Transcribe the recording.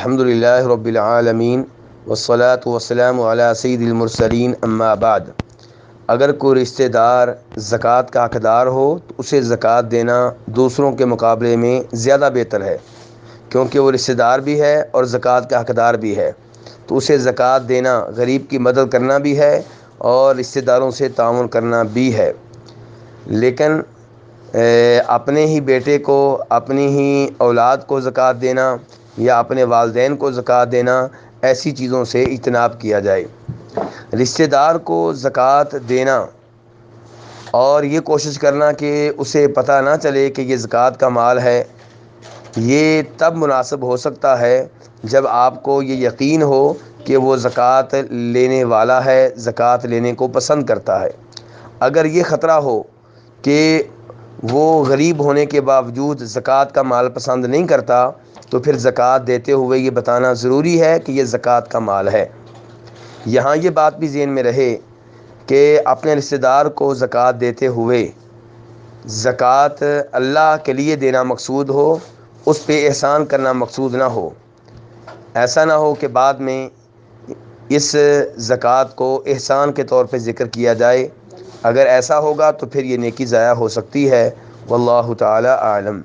الحمدللہ رب العالمین والصلاة والسلام علی سید المرسلین اما بعد۔ اگر کوئی رشتہ دار زکوٰۃ کا حقدار ہو تو اسے زکوٰۃ دینا دوسروں کے مقابلے میں زیادہ بہتر ہے، کیونکہ وہ رشتہ دار بھی ہے اور زکوٰۃ کا حقدار بھی ہے، تو اسے زکوٰۃ دینا غریب کی مدد کرنا بھی ہے اور رشتہ داروں سے تعاون کرنا بھی ہے۔ لیکن اپنے ہی بیٹے کو، اپنی ہی اولاد کو زکوٰۃ دینا یا اپنے والدین کو زکوٰۃ دینا، ایسی چیزوں سے اجتناب کیا جائے۔ رشتہ دار کو زکوٰۃ دینا اور یہ کوشش کرنا کہ اسے پتہ نہ چلے کہ یہ زکوٰۃ کا مال ہے، یہ تب مناسب ہو سکتا ہے جب آپ کو یہ یقین ہو کہ وہ زکوٰۃ لینے والا ہے، زکوٰۃ لینے کو پسند کرتا ہے۔ اگر یہ خطرہ ہو کہ وہ غریب ہونے کے باوجود زکوٰۃ کا مال پسند نہیں کرتا، تو پھر زکوٰۃ دیتے ہوئے یہ بتانا ضروری ہے کہ یہ زکوٰۃ کا مال ہے۔ یہاں یہ بات بھی ذہن میں رہے کہ اپنے رشتہ دار کو زکوٰۃ دیتے ہوئے زکوٰۃ اللہ کے لیے دینا مقصود ہو، اس پہ احسان کرنا مقصود نہ ہو۔ ایسا نہ ہو کہ بعد میں اس زکوٰۃ کو احسان کے طور پہ ذکر کیا جائے۔ اگر ایسا ہوگا تو پھر یہ نیکی ضائع ہو سکتی ہے۔ واللہ تعالی اعلم۔